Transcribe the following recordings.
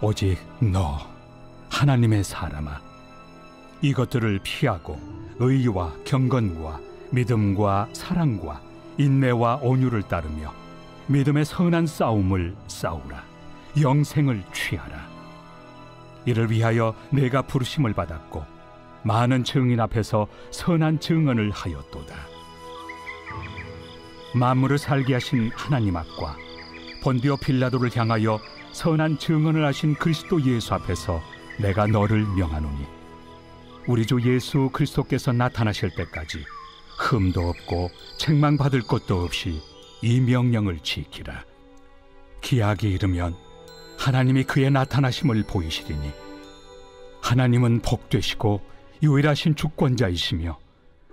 오직 너 하나님의 사람아, 이것들을 피하고 의와 경건과 믿음과 사랑과 인내와 온유를 따르며 믿음의 선한 싸움을 싸우라. 영생을 취하라. 이를 위하여 내가 부르심을 받았고 많은 증인 앞에서 선한 증언을 하였도다. 만물을 살게 하신 하나님 앞과 본디오 빌라도를 향하여 선한 증언을 하신 그리스도 예수 앞에서 내가 너를 명하노니, 우리 주 예수 그리스도께서 나타나실 때까지 흠도 없고 책망받을 것도 없이 이 명령을 지키라. 기약이 이르면 하나님이 그의 나타나심을 보이시리니, 하나님은 복되시고 유일하신 주권자이시며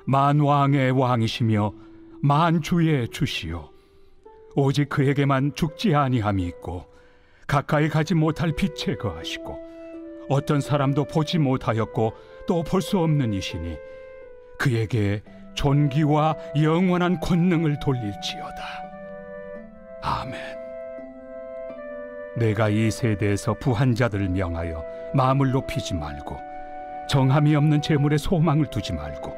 만왕의 왕이시며 만주의 주시요, 오직 그에게만 죽지 아니함이 있고 가까이 가지 못할 빛에 거하시고 어떤 사람도 보지 못하였고 또 볼 수 없는 이시니 그에게 존귀와 영원한 권능을 돌릴지어다. 아멘. 내가 이 세대에서 부한 자들을 명하여 마음을 높이지 말고 정함이 없는 재물에 소망을 두지 말고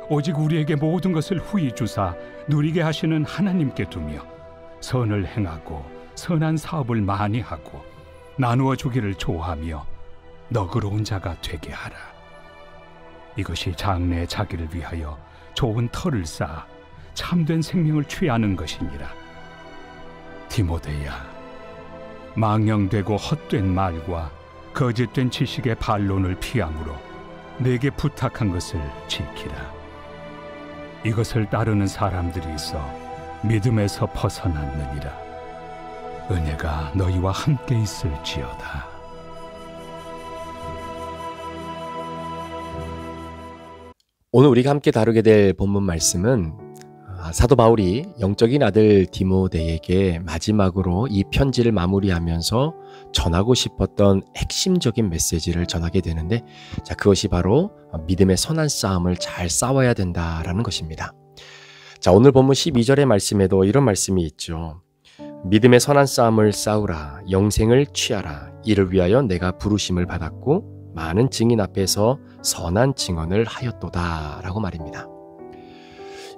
오직 우리에게 모든 것을 후히 주사 누리게 하시는 하나님께 두며 선을 행하고 선한 사업을 많이 하고 나누어 주기를 좋아하며 너그러운 자가 되게 하라. 이것이 장래의 자기를 위하여 좋은 터를 쌓아 참된 생명을 취하는 것이니라. 디모데야, 망령되고 헛된 말과 거짓된 지식의 반론을 피함으로 내게 부탁한 것을 지키라. 이것을 따르는 사람들이 있어 믿음에서 벗어났느니라. 은혜가 너희와 함께 있을지어다. 오늘 우리가 함께 다루게 될 본문 말씀은 사도 바울이 영적인 아들 디모데에게 마지막으로 이 편지를 마무리하면서 전하고 싶었던 핵심적인 메시지를 전하게 되는데, 그것이 바로 믿음의 선한 싸움을 잘 싸워야 된다라는 것입니다. 오늘 본문 12절의 말씀에도 이런 말씀이 있죠. 믿음의 선한 싸움을 싸우라. 영생을 취하라. 이를 위하여 내가 부르심을 받았고 많은 증인 앞에서 선한 증언을 하였도다 라고 말입니다.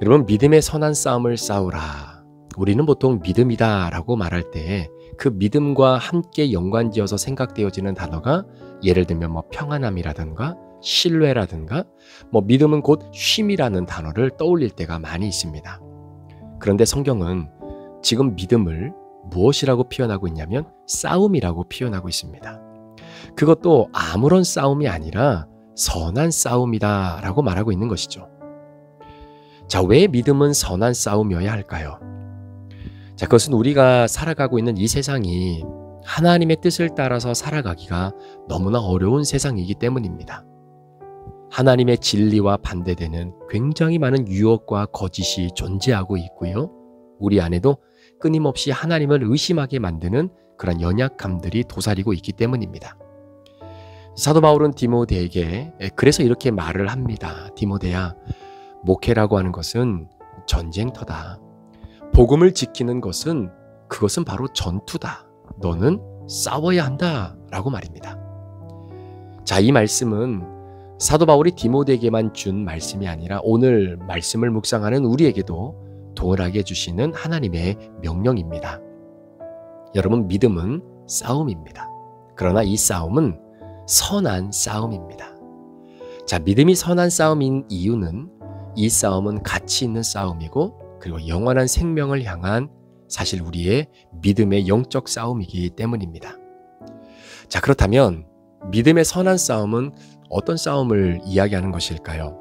여러분, 믿음의 선한 싸움을 싸우라. 우리는 보통 믿음이다 라고 말할 때 그 믿음과 함께 연관지어서 생각되어지는 단어가 예를 들면 평안함이라든가 신뢰라든가 믿음은 곧 쉼이라는 단어를 떠올릴 때가 많이 있습니다. 그런데 성경은 지금 믿음을 무엇이라고 표현하고 있냐면 싸움이라고 표현하고 있습니다. 그것도 아무런 싸움이 아니라 선한 싸움이다 라고 말하고 있는 것이죠. 왜 믿음은 선한 싸움이어야 할까요? 그것은 우리가 살아가고 있는 이 세상이 하나님의 뜻을 따라서 살아가기가 너무나 어려운 세상이기 때문입니다. 하나님의 진리와 반대되는 굉장히 많은 유혹과 거짓이 존재하고 있고요. 우리 안에도 끊임없이 하나님을 의심하게 만드는 그런 연약함들이 도사리고 있기 때문입니다. 사도 바울은 디모데에게 그래서 이렇게 말을 합니다. 디모데야, 목회라고 하는 것은 전쟁터다. 복음을 지키는 것은 그것은 바로 전투다. 너는 싸워야 한다 라고 말입니다. 이 말씀은 사도 바울이 디모데에게만 준 말씀이 아니라 오늘 말씀을 묵상하는 우리에게도 동일하게 주시는 하나님의 명령입니다. 여러분, 믿음은 싸움입니다. 그러나 이 싸움은 선한 싸움입니다. 믿음이 선한 싸움인 이유는 이 싸움은 가치 있는 싸움이고 그리고 영원한 생명을 향한 사실 우리의 믿음의 영적 싸움이기 때문입니다. 그렇다면 믿음의 선한 싸움은 어떤 싸움을 이야기하는 것일까요?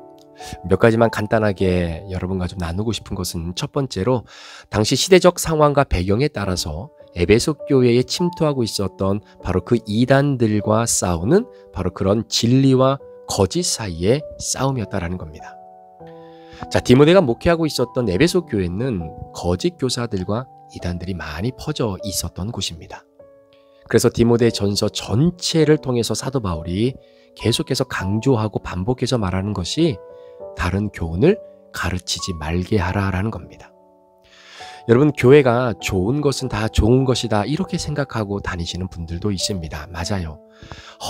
몇 가지만 간단하게 여러분과 좀 나누고 싶은 것은, 첫 번째로 당시 시대적 상황과 배경에 따라서 에베소 교회에 침투하고 있었던 바로 그 이단들과 싸우는 바로 그런 진리와 거짓 사이의 싸움이었다라는 겁니다. 디모데가 목회하고 있었던 에베소 교회는 거짓 교사들과 이단들이 많이 퍼져 있었던 곳입니다. 그래서 디모데 전서 전체를 통해서 사도 바울이 계속해서 강조하고 반복해서 말하는 것이 다른 교훈을 가르치지 말게 하라라는 겁니다. 여러분, 교회가 좋은 것은 다 좋은 것이다 이렇게 생각하고 다니시는 분들도 있습니다. 맞아요.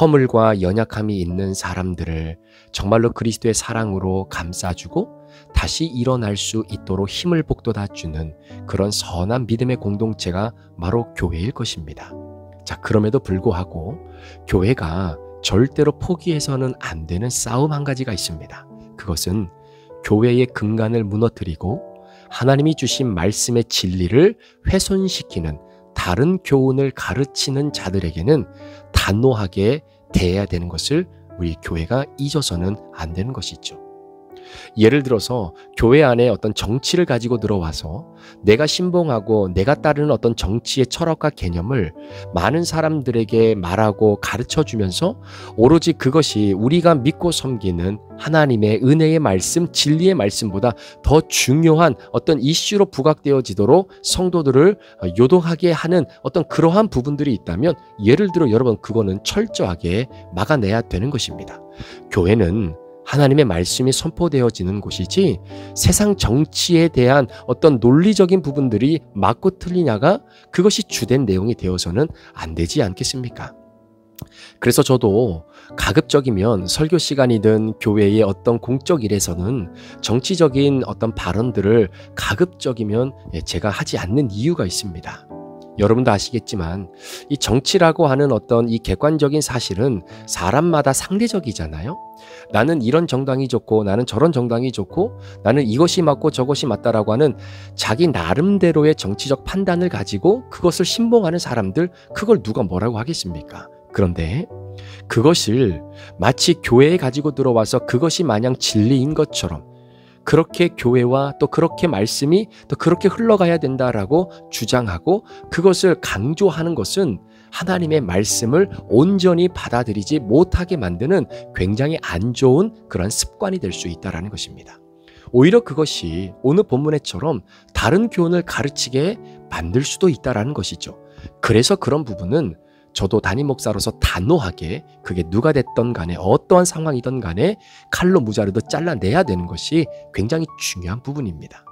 허물과 연약함이 있는 사람들을 정말로 그리스도의 사랑으로 감싸주고 다시 일어날 수 있도록 힘을 북돋아 주는 그런 선한 믿음의 공동체가 바로 교회일 것입니다. 자, 그럼에도 불구하고 교회가 절대로 포기해서는 안 되는 싸움 한 가지가 있습니다. 그것은 교회의 근간을 무너뜨리고 하나님이 주신 말씀의 진리를 훼손시키는 다른 교훈을 가르치는 자들에게는 단호하게 대해야 되는 것을 우리 교회가 잊어서는 안 되는 것이죠. 예를 들어서 교회 안에 어떤 정치를 가지고 들어와서 내가 신봉하고 내가 따르는 어떤 정치의 철학과 개념을 많은 사람들에게 말하고 가르쳐주면서 오로지 그것이 우리가 믿고 섬기는 하나님의 은혜의 말씀, 진리의 말씀보다 더 중요한 어떤 이슈로 부각되어지도록 성도들을 요동하게 하는 어떤 그러한 부분들이 있다면 예를 들어 여러분, 그거는 철저하게 막아내야 되는 것입니다. 교회는 하나님의 말씀이 선포되어지는 곳이지 세상 정치에 대한 어떤 논리적인 부분들이 맞고 틀리냐가 그것이 주된 내용이 되어서는 안 되지 않겠습니까? 그래서 저도 가급적이면 설교 시간이든 교회의 어떤 공적 일에서는 정치적인 어떤 발언들을 가급적이면 제가 하지 않는 이유가 있습니다. 여러분도 아시겠지만 이 정치라고 하는 어떤 이 객관적인 사실은 사람마다 상대적이잖아요. 나는 이런 정당이 좋고 나는 저런 정당이 좋고 나는 이것이 맞고 저것이 맞다라고 하는 자기 나름대로의 정치적 판단을 가지고 그것을 신봉하는 사람들, 그걸 누가 뭐라고 하겠습니까? 그런데 그것을 마치 교회에 가지고 들어와서 그것이 마냥 진리인 것처럼 그렇게 교회와 또 그렇게 말씀이 또 그렇게 흘러가야 된다라고 주장하고 그것을 강조하는 것은 하나님의 말씀을 온전히 받아들이지 못하게 만드는 굉장히 안 좋은 그런 습관이 될 수 있다는 것입니다. 오히려 그것이 오늘 본문에처럼 다른 교훈을 가르치게 만들 수도 있다는 것이죠. 그래서 그런 부분은 저도 담임 목사로서 단호하게 그게 누가 됐던 간에 어떠한 상황이든 간에 칼로 무자르도 잘라내야 되는 것이 굉장히 중요한 부분입니다.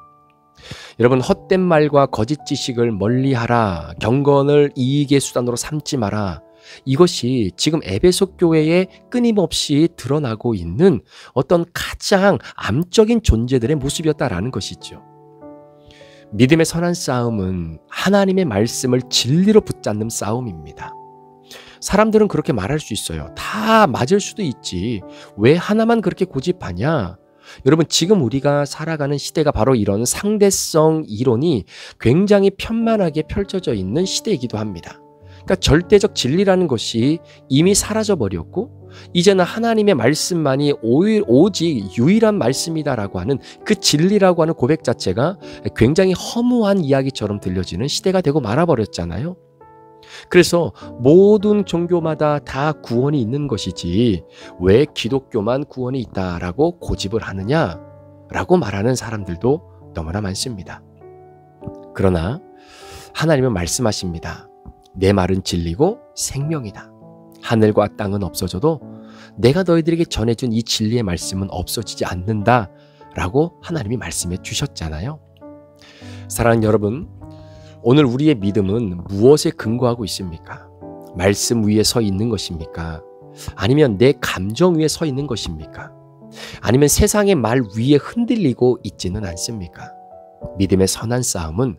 여러분, 헛된 말과 거짓 지식을 멀리하라. 경건을 이익의 수단으로 삼지 마라. 이것이 지금 에베소 교회에 끊임없이 드러나고 있는 어떤 가장 암적인 존재들의 모습이었다라는 것이죠. 믿음의 선한 싸움은 하나님의 말씀을 진리로 붙잡는 싸움입니다. 사람들은 그렇게 말할 수 있어요. 다 맞을 수도 있지. 왜 하나만 그렇게 고집하냐? 여러분, 지금 우리가 살아가는 시대가 바로 이런 상대성 이론이 굉장히 편만하게 펼쳐져 있는 시대이기도 합니다. 그러니까 절대적 진리라는 것이 이미 사라져 버렸고 이제는 하나님의 말씀만이 오직 유일한 말씀이다라고 하는 그 진리라고 하는 고백 자체가 굉장히 허무한 이야기처럼 들려지는 시대가 되고 말아버렸잖아요. 그래서 모든 종교마다 다 구원이 있는 것이지 왜 기독교만 구원이 있다라고 고집을 하느냐라고 말하는 사람들도 너무나 많습니다. 그러나 하나님은 말씀하십니다. 내 말은 진리고 생명이다. 하늘과 땅은 없어져도 내가 너희들에게 전해준 이 진리의 말씀은 없어지지 않는다라고 하나님이 말씀해 주셨잖아요. 사랑하는 여러분, 오늘 우리의 믿음은 무엇에 근거하고 있습니까? 말씀 위에 서 있는 것입니까? 아니면 내 감정 위에 서 있는 것입니까? 아니면 세상의 말 위에 흔들리고 있지는 않습니까? 믿음의 선한 싸움은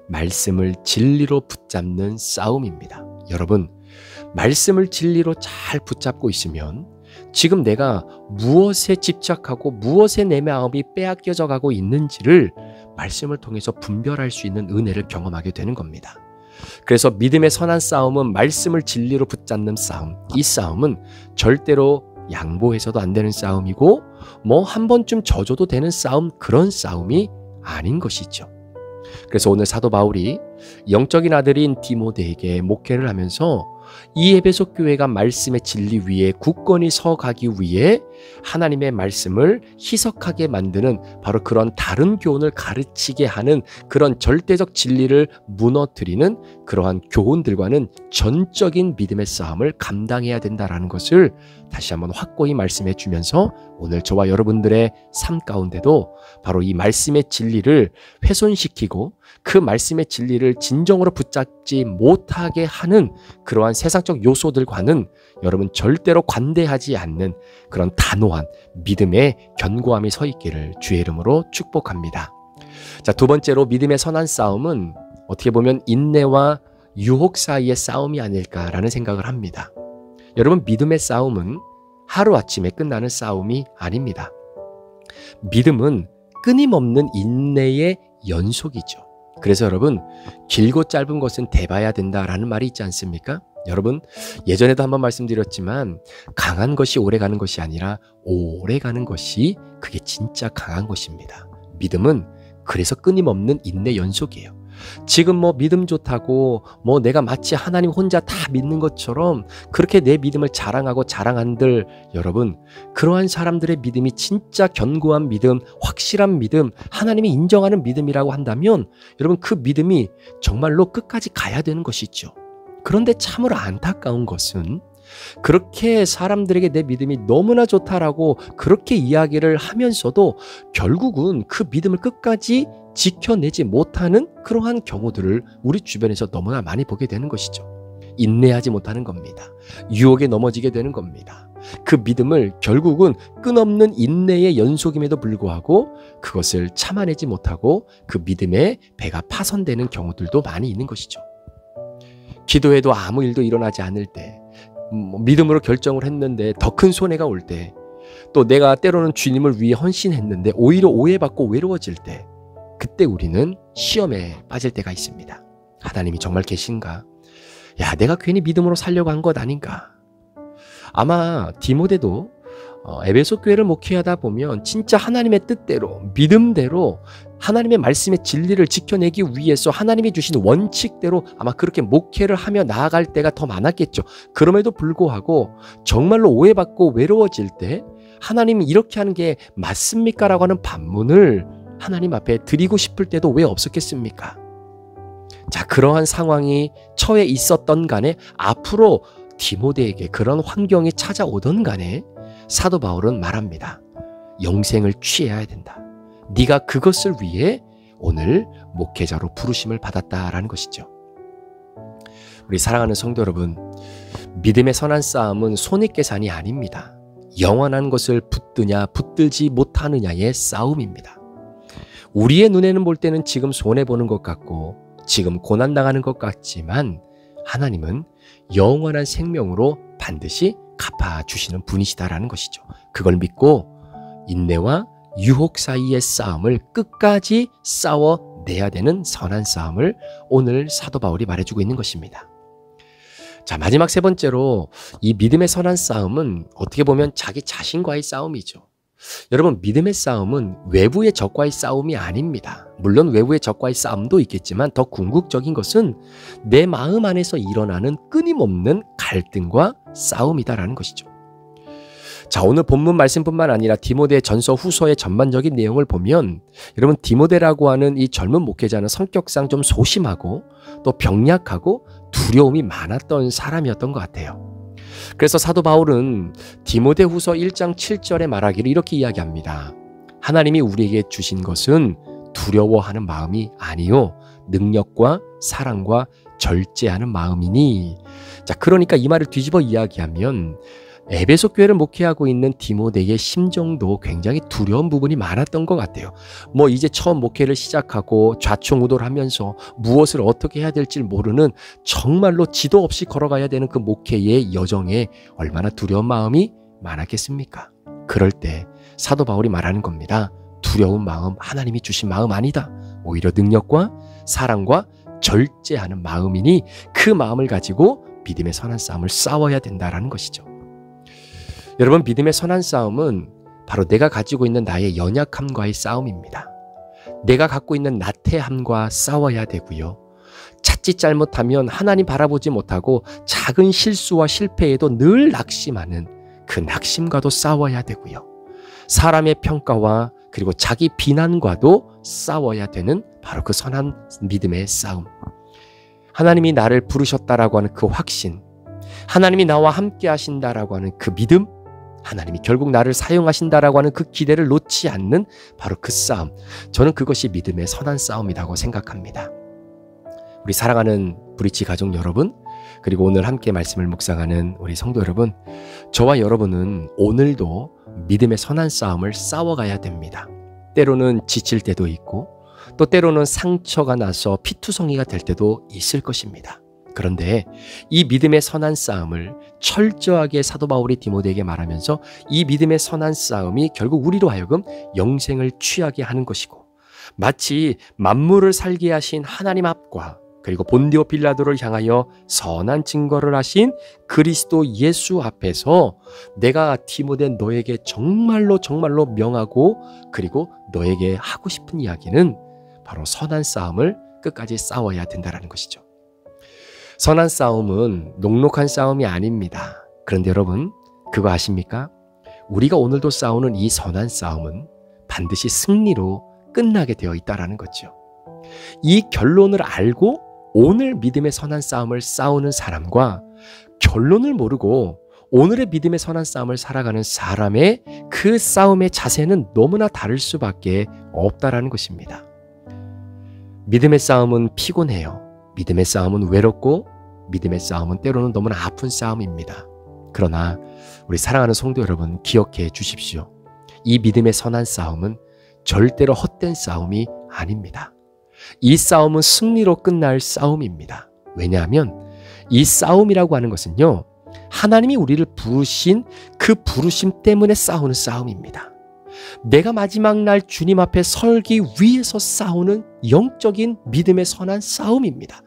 말씀을 진리로 붙잡는 싸움입니다. 여러분, 말씀을 진리로 잘 붙잡고 있으면 지금 내가 무엇에 집착하고 무엇에 내 마음이 빼앗겨져 가고 있는지를 말씀을 통해서 분별할 수 있는 은혜를 경험하게 되는 겁니다. 그래서 믿음의 선한 싸움은 말씀을 진리로 붙잡는 싸움. 이 싸움은 절대로 양보해서도 안 되는 싸움이고 뭐 한 번쯤 져줘도 되는 싸움, 그런 싸움이 아닌 것이죠. 그래서 오늘 사도 바울이 영적인 아들인 디모데에게 목회를 하면서 이 에베소 교회가 말씀의 진리 위에 굳건히 서가기 위해 하나님의 말씀을 희석하게 만드는 바로 그런 다른 교훈을 가르치게 하는 그런 절대적 진리를 무너뜨리는 그러한 교훈들과는 전적인 믿음의 싸움을 감당해야 된다는 것을 다시 한번 확고히 말씀해 주면서 오늘 저와 여러분들의 삶 가운데도 바로 이 말씀의 진리를 훼손시키고 그 말씀의 진리를 진정으로 붙잡지 못하게 하는 그러한 세상적 요소들과는 여러분 절대로 관대하지 않는 그런 단호한 믿음의 견고함이 서 있기를 주의 이름으로 축복합니다. 자, 두 번째로 믿음의 선한 싸움은 어떻게 보면 인내와 유혹 사이의 싸움이 아닐까라는 생각을 합니다. 여러분, 믿음의 싸움은 하루아침에 끝나는 싸움이 아닙니다. 믿음은 끊임없는 인내의 연속이죠. 그래서 여러분, 길고 짧은 것은 대봐야 된다라는 말이 있지 않습니까? 여러분, 예전에도 한번 말씀드렸지만 강한 것이 오래 가는 것이 아니라 오래 가는 것이 그게 진짜 강한 것입니다. 믿음은 그래서 끊임없는 인내 연속이에요. 지금 믿음 좋다고 내가 마치 하나님 혼자 다 믿는 것처럼 그렇게 내 믿음을 자랑하고 자랑한들, 여러분, 그러한 사람들의 믿음이 진짜 견고한 믿음, 확실한 믿음, 하나님이 인정하는 믿음이라고 한다면 여러분, 그 믿음이 정말로 끝까지 가야 되는 것이죠. 그런데 참으로 안타까운 것은 그렇게 사람들에게 내 믿음이 너무나 좋다라고 그렇게 이야기를 하면서도 결국은 그 믿음을 끝까지 지켜내지 못하는 그러한 경우들을 우리 주변에서 너무나 많이 보게 되는 것이죠. 인내하지 못하는 겁니다. 유혹에 넘어지게 되는 겁니다. 그 믿음을 결국은 끝없는 인내의 연속임에도 불구하고 그것을 참아내지 못하고 그 믿음의 배가 파손되는 경우들도 많이 있는 것이죠. 기도해도 아무 일도 일어나지 않을 때, 믿음으로 결정을 했는데 더 큰 손해가 올 때, 또 내가 때로는 주님을 위해 헌신했는데 오히려 오해받고 외로워질 때, 그때 우리는 시험에 빠질 때가 있습니다. 하나님이 정말 계신가? 야, 내가 괜히 믿음으로 살려고 한 것 아닌가? 아마 디모데도 에베소 교회를 목회하다 보면 진짜 하나님의 뜻대로, 믿음대로 하나님의 말씀의 진리를 지켜내기 위해서 하나님이 주신 원칙대로 아마 그렇게 목회를 하며 나아갈 때가 더 많았겠죠. 그럼에도 불구하고 정말로 오해받고 외로워질 때 하나님이 이렇게 하는 게 맞습니까? 라고 하는 반문을 하나님 앞에 드리고 싶을 때도 왜 없었겠습니까? 자, 그러한 상황이 처해 있었던 간에 앞으로 디모데에게 그런 환경이 찾아오던 간에 사도 바울은 말합니다. 영생을 취해야 된다. 네가 그것을 위해 오늘 목회자로 부르심을 받았다라는 것이죠. 우리 사랑하는 성도 여러분, 믿음의 선한 싸움은 손익계산이 아닙니다. 영원한 것을 붙드냐 붙들지 못하느냐의 싸움입니다. 우리의 눈에는 볼 때는 지금 손해보는 것 같고 지금 고난당하는 것 같지만 하나님은 영원한 생명으로 반드시 갚아주시는 분이시다라는 것이죠. 그걸 믿고 인내와 유혹 사이의 싸움을 끝까지 싸워내야 되는 선한 싸움을 오늘 사도 바울이 말해주고 있는 것입니다. 자, 마지막 세 번째로 이 믿음의 선한 싸움은 어떻게 보면 자기 자신과의 싸움이죠. 여러분, 믿음의 싸움은 외부의 적과의 싸움이 아닙니다. 물론 외부의 적과의 싸움도 있겠지만 더 궁극적인 것은 내 마음 안에서 일어나는 끊임없는 갈등과 싸움이다라는 것이죠. 자, 오늘 본문 말씀뿐만 아니라 디모데 전서 후서의 전반적인 내용을 보면 여러분, 디모데라고 하는 이 젊은 목회자는 성격상 좀 소심하고 또 병약하고 두려움이 많았던 사람이었던 것 같아요. 그래서 사도 바울은 디모데 후서 1장 7절에 말하기를 이렇게 이야기합니다. 하나님이 우리에게 주신 것은 두려워하는 마음이 아니요 능력과 사랑과 절제하는 마음이니. 자, 그러니까 이 말을 뒤집어 이야기하면 에베소 교회를 목회하고 있는 디모데의 심정도 굉장히 두려운 부분이 많았던 것 같아요. 이제 처음 목회를 시작하고 좌충우돌 하면서 무엇을 어떻게 해야 될지 모르는 정말로 지도 없이 걸어가야 되는 그 목회의 여정에 얼마나 두려운 마음이 많았겠습니까? 그럴 때 사도 바울이 말하는 겁니다. 두려운 마음, 하나님이 주신 마음 아니다. 오히려 능력과 사랑과 절제하는 마음이니 그 마음을 가지고 믿음의 선한 싸움을 싸워야 된다라는 것이죠. 여러분, 믿음의 선한 싸움은 바로 내가 가지고 있는 나의 연약함과의 싸움입니다. 내가 갖고 있는 나태함과 싸워야 되고요. 자칫 잘못하면 하나님 바라보지 못하고 작은 실수와 실패에도 늘 낙심하는 그 낙심과도 싸워야 되고요. 사람의 평가와 그리고 자기 비난과도 싸워야 되는 바로 그 선한 믿음의 싸움. 하나님이 나를 부르셨다라고 하는 그 확신, 하나님이 나와 함께 하신다라고 하는 그 믿음, 하나님이 결국 나를 사용하신다라고 하는 그 기대를 놓지 않는 바로 그 싸움. 저는 그것이 믿음의 선한 싸움이라고 생각합니다. 우리 사랑하는 브릿지 가족 여러분, 그리고 오늘 함께 말씀을 묵상하는 우리 성도 여러분, 저와 여러분은 오늘도 믿음의 선한 싸움을 싸워가야 됩니다. 때로는 지칠 때도 있고 또 때로는 상처가 나서 피투성이가 될 때도 있을 것입니다. 그런데 이 믿음의 선한 싸움을 철저하게 사도 바울이 디모데에게 말하면서 이 믿음의 선한 싸움이 결국 우리로 하여금 영생을 취하게 하는 것이고, 마치 만물을 살게 하신 하나님 앞과 그리고 본디오 빌라도를 향하여 선한 증거를 하신 그리스도 예수 앞에서 내가 디모데 너에게 정말로 명하고 그리고 너에게 하고 싶은 이야기는 바로 선한 싸움을 끝까지 싸워야 된다는 것이죠. 선한 싸움은 녹록한 싸움이 아닙니다. 그런데 여러분, 그거 아십니까? 우리가 오늘도 싸우는 이 선한 싸움은 반드시 승리로 끝나게 되어 있다는 거죠. 이 결론을 알고 오늘 믿음의 선한 싸움을 싸우는 사람과 결론을 모르고 오늘의 믿음의 선한 싸움을 살아가는 사람의 그 싸움의 자세는 너무나 다를 수밖에 없다라는 것입니다. 믿음의 싸움은 피곤해요. 믿음의 싸움은 외롭고 믿음의 싸움은 때로는 너무나 아픈 싸움입니다. 그러나 우리 사랑하는 성도 여러분, 기억해 주십시오. 이 믿음의 선한 싸움은 절대로 헛된 싸움이 아닙니다. 이 싸움은 승리로 끝날 싸움입니다. 왜냐하면 이 싸움이라고 하는 것은요, 하나님이 우리를 부르신 그 부르심 때문에 싸우는 싸움입니다. 내가 마지막 날 주님 앞에 설기 위해서 싸우는 영적인 믿음의 선한 싸움입니다.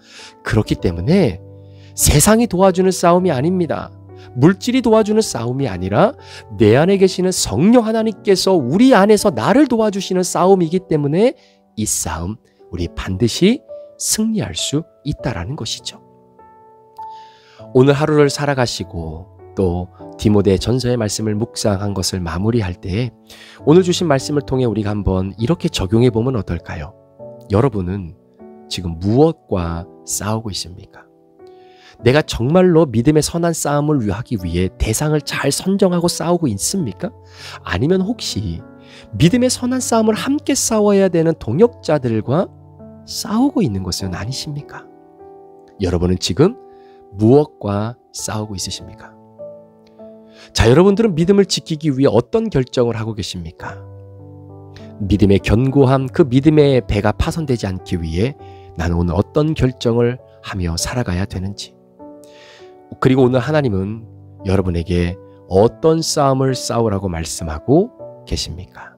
그렇기 때문에 세상이 도와주는 싸움이 아닙니다. 물질이 도와주는 싸움이 아니라 내 안에 계시는 성령 하나님께서 우리 안에서 나를 도와주시는 싸움이기 때문에 이 싸움 우리 반드시 승리할 수 있다라는 것이죠. 오늘 하루를 살아가시고 또 디모데 전서의 말씀을 묵상한 것을 마무리할 때 오늘 주신 말씀을 통해 우리가 한번 이렇게 적용해 보면 어떨까요? 여러분은 지금 무엇과 싸우고 있습니까? 내가 정말로 믿음의 선한 싸움을 하기 위해 대상을 잘 선정하고 싸우고 있습니까? 아니면 혹시 믿음의 선한 싸움을 함께 싸워야 되는 동역자들과 싸우고 있는 것은 아니십니까? 여러분은 지금 무엇과 싸우고 있으십니까? 자, 여러분들은 믿음을 지키기 위해 어떤 결정을 하고 계십니까? 믿음의 견고함, 그 믿음의 배가 파손되지 않기 위해 나는 오늘 어떤 결정을 하며 살아가야 되는지, 그리고 오늘 하나님은 여러분에게 어떤 싸움을 싸우라고 말씀하고 계십니까?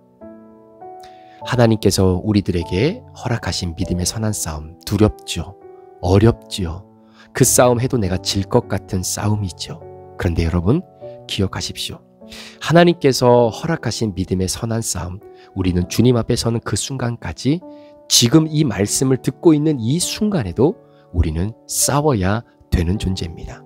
하나님께서 우리들에게 허락하신 믿음의 선한 싸움, 두렵죠. 어렵죠. 그 싸움 해도 내가 질 것 같은 싸움이죠. 그런데 여러분 기억하십시오. 하나님께서 허락하신 믿음의 선한 싸움, 우리는 주님 앞에 서는 그 순간까지 지금 이 말씀을 듣고 있는 이 순간에도 우리는 싸워야 되는 존재입니다.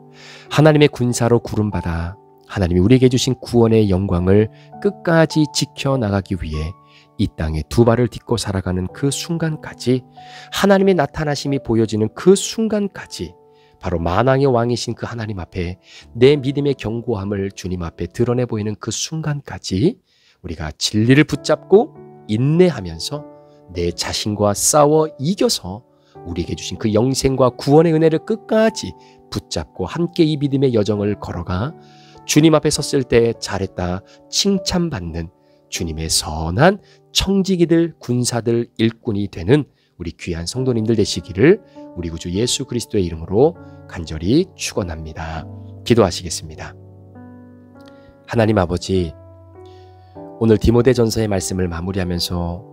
하나님의 군사로 구름받아 하나님이 우리에게 주신 구원의 영광을 끝까지 지켜나가기 위해 이 땅에 두 발을 딛고 살아가는 그 순간까지, 하나님의 나타나심이 보여지는 그 순간까지, 바로 만왕의 왕이신 그 하나님 앞에 내 믿음의 견고함을 주님 앞에 드러내 보이는 그 순간까지 우리가 진리를 붙잡고 인내하면서 내 자신과 싸워 이겨서 우리에게 주신 그 영생과 구원의 은혜를 끝까지 붙잡고 함께 이 믿음의 여정을 걸어가 주님 앞에 섰을 때 잘했다 칭찬받는 주님의 선한 청지기들, 군사들, 일꾼이 되는 우리 귀한 성도님들 되시기를 우리 구주 예수 그리스도의 이름으로 간절히 축원합니다. 기도하시겠습니다. 하나님 아버지, 오늘 디모데 전서의 말씀을 마무리하면서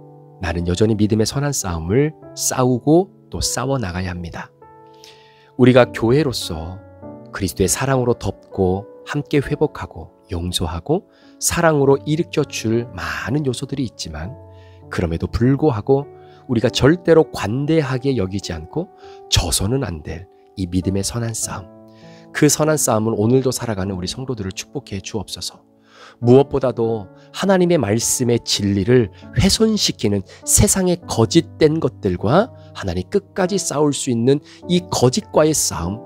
나는 여전히 믿음의 선한 싸움을 싸우고 또 싸워 나가야 합니다. 우리가 교회로서 그리스도의 사랑으로 덮고 함께 회복하고 용서하고 사랑으로 일으켜 줄 많은 요소들이 있지만, 그럼에도 불구하고 우리가 절대로 관대하게 여기지 않고 져서는 안 될 이 믿음의 선한 싸움, 그 선한 싸움을 오늘도 살아가는 우리 성도들을 축복해 주옵소서. 무엇보다도 하나님의 말씀의 진리를 훼손시키는 세상의 거짓된 것들과 하나님 끝까지 싸울 수 있는 이 거짓과의 싸움,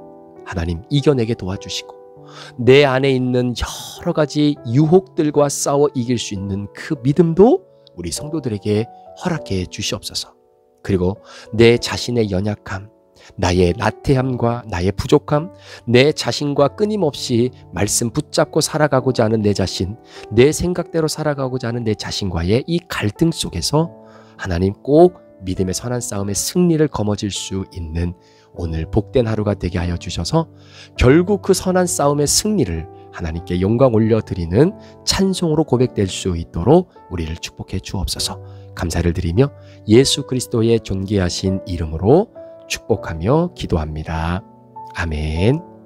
하나님 이겨내게 도와주시고 내 안에 있는 여러 가지 유혹들과 싸워 이길 수 있는 그 믿음도 우리 성도들에게 허락해 주시옵소서. 그리고 내 자신의 연약함, 나의 나태함과 나의 부족함, 내 자신과 끊임없이 말씀 붙잡고 살아가고자 하는 내 자신, 내 생각대로 살아가고자 하는 내 자신과의 이 갈등 속에서 하나님 꼭 믿음의 선한 싸움의 승리를 거머쥘 수 있는 오늘 복된 하루가 되게 하여 주셔서 결국 그 선한 싸움의 승리를 하나님께 영광 올려드리는 찬송으로 고백될 수 있도록 우리를 축복해 주옵소서. 감사를 드리며 예수 그리스도의 존귀하신 이름으로 축복하며 기도합니다. 아멘.